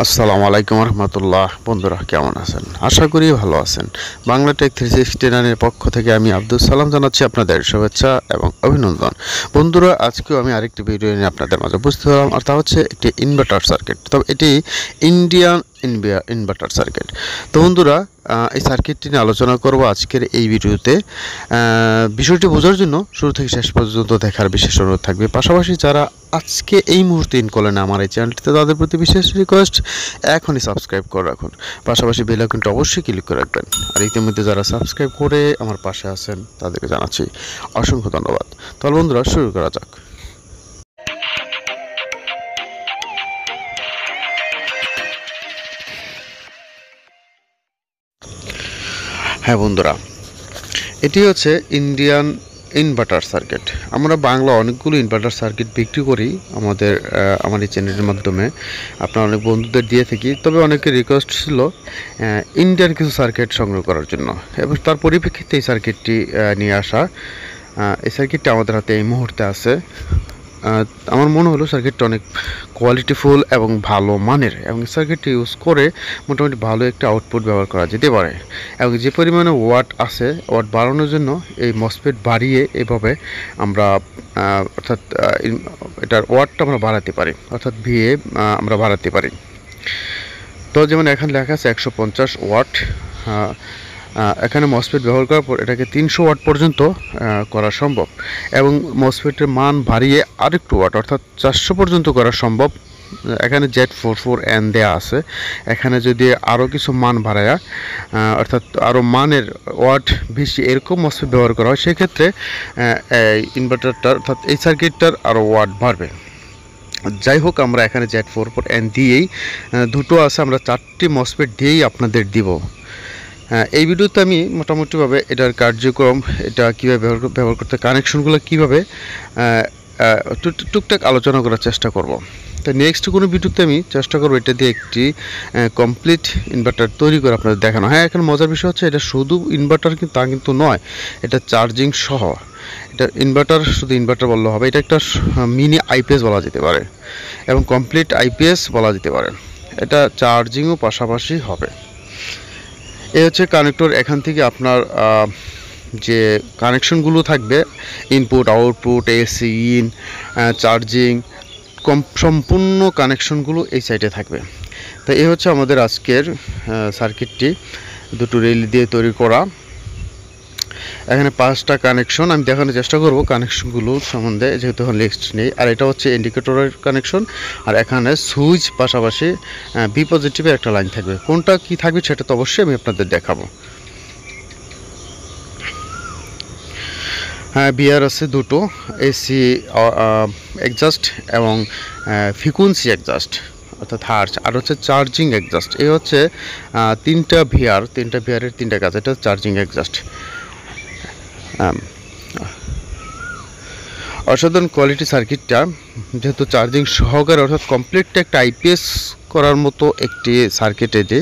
আসসালামু আলাইকুম রহমতুল্লাহ। বন্ধুরা কেমন আছেন? আশা করি ভালো আছেন। বাংলা টেক 369 এর পক্ষ থেকে আমি আব্দুল সালাম জানাচ্ছি আপনাদের শুভেচ্ছা এবং অভিনন্দন। বন্ধুরা, আজকেও আমি আরেকটি ভিডিও নিয়ে আপনাদের মাঝে উপস্থিত হলাম, আর তা হচ্ছে একটি ইনভার্টার সার্কিট। তবে এটি ইন্ডিয়ান ইনভার্টার সার্কিট। তো বন্ধুরা, এই সার্কিটটি নিয়ে আলোচনা করব আজকের এই ভিডিওতে। বিষয়টি বোঝার জন্য শুরু থেকে শেষ পর্যন্ত দেখার বিশেষ অনুরোধ থাকবে। পাশাপাশি যারা আজকে এই মুহূর্তে ইন করলেন আমার এই চ্যানেলটিতে, তাদের প্রতি বিশেষ রিকোয়েস্ট, এখনই সাবস্ক্রাইব করে রাখুন। পাশাপাশি বেল আইকনটা অবশ্যই ক্লিক করে রাখবেন। আর ইতিমধ্যে যারা সাবস্ক্রাইব করে আমার পাশে আছেন তাদেরকে জানাচ্ছি অসংখ্য ধন্যবাদ। তাহলে বন্ধুরা, শুরু করা যাক। হ্যাঁ বন্ধুরা, এটি হচ্ছে ইন্ডিয়ান ইনভার্টার সার্কিট। আমরা বাংলা অনেকগুলো ইনভার্টার সার্কিট বিক্রি করি আমার এই চ্যানেলের মাধ্যমে। আপনার অনেক বন্ধুদের দিয়ে থাকি। তবে অনেকের রিকোয়েস্ট ছিল ইন্ডিয়ান কিছু সার্কিট সংগ্রহ করার জন্য, এবং তার পরিপ্রেক্ষিতে এই সার্কিটটি নিয়ে আসা। এই সার্কিটটি আমাদের হাতে এই মুহূর্তে আছে। আমার মনে হলো সার্কিটটা অনেক কোয়ালিটিফুল এবং ভালো মানের, এবং সার্কিটটি ইউজ করে মোটামুটি ভালো একটা আউটপুট ব্যবহার করা যেতে পারে। এবং যে পরিমাণে ওয়াট আছে, ওয়াট বাড়ানোর জন্য এই মসফেট বাড়িয়ে এভাবে আমরা অর্থাৎ এটার ওয়াটটা আমরা বাড়াতে পারি, অর্থাৎ ভিএ আমরা বাড়াতে পারি। তো যেমন এখানে লেখা আছে 150 ওয়াট। এখানে মসফেট ব্যবহার করার পর এটাকে 300 ওয়াট পর্যন্ত করা সম্ভব, এবং মসফেটের মান বাড়িয়ে আরেকটু ওয়াট অর্থাৎ 400 পর্যন্ত করা সম্ভব। এখানে Z44N দেয়া আছে। এখানে যদি আরও কিছু মান বাড়ায়া অর্থাৎ আরও মানের ওয়াট বেশি এরকম মসফেট ব্যবহার করা হয়, সেক্ষেত্রে এই ইনভার্টারটার অর্থাৎ এই সার্কিটটার আরও ওয়াট বাড়বে। যাই হোক, আমরা এখানে Z44N দিয়েই দুটো আছে, আমরা 4টি মসফেট দিয়েই আপনাদের দিব। এই ভিডিওতে আমি মোটামুটিভাবে এটার কার্যক্রম, এটা কীভাবে ব্যবহার করতে, কানেকশনগুলো কীভাবে টুকটাক আলোচনা করার চেষ্টা করব। তো নেক্সট কোনো ভিডিওতে আমি চেষ্টা করবো এটা দিয়ে একটি কমপ্লিট ইনভার্টার তৈরি করে আপনাদের দেখানো। হ্যাঁ, এখন মজার বিষয় হচ্ছে এটা শুধু ইনভার্টার কিন্তু তা কিন্তু নয়, এটা চার্জিং সহ। এটা ইনভার্টার, শুধু ইনভার্টার বললে হবে, এটা একটা মিনি আইপিএস বলা যেতে পারে, এবং কমপ্লিট আইপিএস বলা যেতে পারে। এটা চার্জিংও পাশাপাশি হবে। এই হচ্ছে কানেক্টর। এখান থেকে আপনার যে কানেকশনগুলো থাকবে, input output, AC in, charging, সম্পূর্ণ কানেকশনগুলো এই সাইডে থাকবে। তো এই হচ্ছে আমাদের আজকের সার্কিটটি, দুটো রেল দিয়ে তৈরি করা। এখানে 5টা কানেকশন আমি দেখানোর চেষ্টা করব কানেকশনগুলো সম্বন্ধে, যেহেতু এখন লিস্ট নেই। আর এটা হচ্ছে ইন্ডিকেটরের কানেকশন, আর এখানে সুইচ, পাশাপাশি বি পজিটিভের একটা লাইন থাকবে। কোনটা কি থাকবে সেটা তো অবশ্যই আমি আপনাদের দেখাবো। হ্যাঁ, বিয়ার আছে দুটো, এসি এক্সজাস্ট এবং ফ্রিকোয়েন্সি এক্সজাস্ট অর্থাৎ হার্জ, আর হচ্ছে চার্জিং এক্সজাস্ট। এই হচ্ছে 3টা ভিআরের 3টা কাজ। এটা চার্জিং এক্সজাস্ট। অসাধারণ কোয়ালিটি সার্কিটটা, যেহেতু চার্জিং সহকারে অর্থাৎ কমপ্লিটটা একটা আইপিএস করার মতো একটি সার্কিট। এটি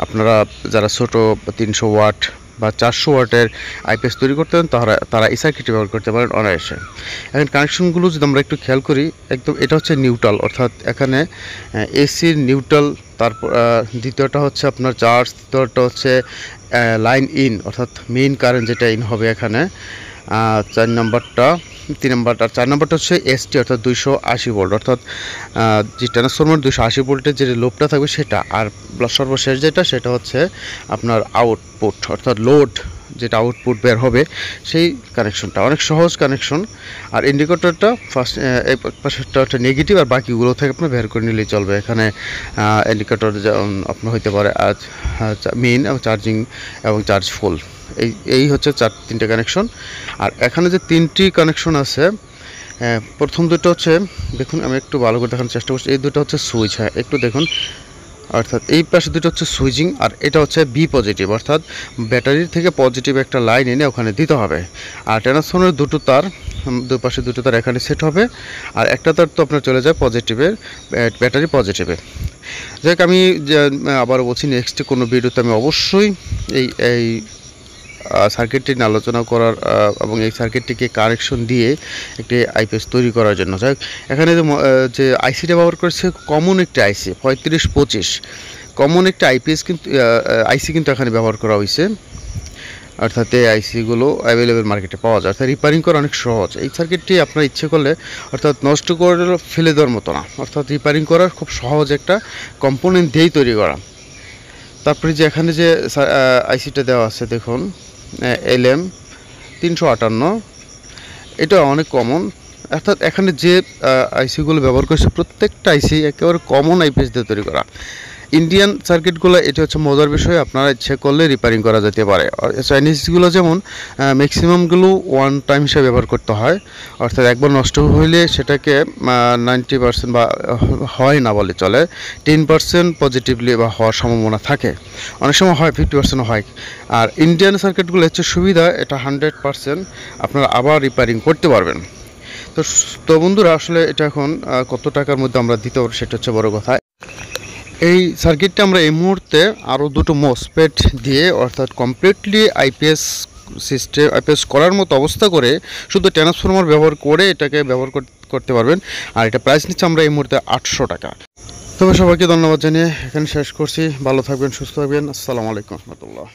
আপনারা যারা ছোট 300 ওয়াট বা 400 ওয়াটের আইপিএস তৈরি করতে পারেন, তারা এই সার্কিটটি ব্যবহার করতে পারেন অনায়াসে। এখন কানেকশনগুলো যদি আমরা একটু খেয়াল করি, একদম এটা হচ্ছে নিউট্রাল, অর্থাৎ এখানে এসির নিউট্রাল। তারপর দ্বিতীয়টা হচ্ছে আপনার চার্জ, তৃতীয়টা হচ্ছে লাইন ইন, অর্থাৎ মেইন কারেন্ট যেটা ইন হবে এখানে। 3 নম্বরটা আর 4 নম্বরটা হচ্ছে এসটি, অর্থাৎ 280 ভোল্ট, অর্থাৎ যে ট্রান্সফরমার 280 ভোল্টের যে লোডটা থাকবে সেটা। আর সর্বশেষ যেটা, সেটা হচ্ছে আপনার আউটপুট, অর্থাৎ লোড যেটা আউটপুট বের হবে সেই কানেকশনটা। অনেক সহজ কানেকশন। আর ইন্ডিকেটরটা ফার্স্ট পাশেরটা হচ্ছে নেগেটিভ, আর বাকিগুলো থেকে আপনি বের করে নিলেই চলবে। এখানে ইন্ডিকেটর আপনার হইতে পারে মেইন এবং চার্জিং এবং চার্জ ফুল। এই হচ্ছে 3টে কানেকশন। আর এখানে যে 3টি কানেকশন আছে, প্রথম দুটো হচ্ছে, দেখুন আমি একটু ভালো করে দেখানোর চেষ্টা করছি। এই দুটো হচ্ছে সুইচ। হ্যাঁ, একটু দেখুন, অর্থাৎ এই পাশে দুটো হচ্ছে সুইচিং, আর এটা হচ্ছে বি পজিটিভ, অর্থাৎ ব্যাটারির থেকে পজিটিভ একটা লাইন এনে ওখানে দিতে হবে। আর ট্রান্সফরমারের দুটো তার, দুই পাশে দুটো তার এখানে সেট হবে, আর একটা তার তো আপনার চলে যায় পজিটিভের, ব্যাটারি পজিটিভে। যাই হোক, আমি আবার বলছি, নেক্সট কোনো ভিডিওতে আমি অবশ্যই এই সার্কিটটি নিয়ে আলোচনা করার এবং এই সার্কিটটিকে কারেকশন দিয়ে একটি আইপিএস তৈরি করার জন্য। যাই হোক, এখানে যে আইসিটা ব্যবহার করেছে কমন একটি আইসি 3525, কমন একটা আইপিএস কিন্তু আইসি কিন্তু এখানে ব্যবহার করা হয়েছে। অর্থাৎ এই আইসিগুলো অ্যাভেলেবেল মার্কেটে পাওয়া যায়, অর্থাৎ রিপেয়ারিং করা অনেক সহজ। এই সার্কিটটি আপনার ইচ্ছে করলে অর্থাৎ নষ্ট করে ফেলে দেওয়ার মতো না, অর্থাৎ রিপেয়ারিং করার খুব সহজ একটা কম্পোনেন্ট দিয়েই তৈরি করা। তারপরে যে এখানে যে আইসিটা দেওয়া আছে দেখুন, LM358, এটা অনেক কমন। অর্থাৎ এখানে যে আইসিগুলো ব্যবহার করছে প্রত্যেকটা আইসি একেবারে কমন আইপিএস দিয়ে তৈরি করা। ইন্ডিয়ান সার্কিটগুলো এটা হচ্ছে মজার বিষয়, আপনারা ইচ্ছে করলে রিপেয়ারিং করা যেতে পারে। চাইনিজগুলো যেমন ম্যাক্সিমামগুলো ওয়ান টাইম হিসেবে ব্যবহার করতে হয়, অর্থাৎ একবার নষ্ট হইলে সেটাকে 90% বা হয় না বলে চলে, 10% পজিটিভলি বা হওয়ার সম্ভাবনা থাকে, অনেক সময় হয় 50% হয়। আর ইন্ডিয়ান সার্কিটগুলো হচ্ছে সুবিধা, এটা 100% আপনারা আবার রিপেয়ারিং করতে পারবেন। তো বন্ধুরা, আসলে এটা এখন কত টাকার মধ্যে আমরা দিতে পারবো সেটা হচ্ছে বড় কথা। এই সার্কিটটা আমরা এই মুহূর্তে আরও দুটো মসফেট দিয়ে, অর্থাৎ কমপ্লিটলি আইপিএস সিস্টেম আইপিএস করার মতো অবস্থা করে শুধু ট্রান্সফরমার ব্যবহার করে এটাকে ব্যবহার করতে পারবেন। আর এটা প্রাইস নিচ্ছে আমরা এই মুহূর্তে 800 টাকা। তবে সবাইকে ধন্যবাদ জানিয়ে এখানে শেষ করছি। ভালো থাকবেন, সুস্থ থাকবেন। আসসালামু আলাইকুম রহমতুল্লাহ।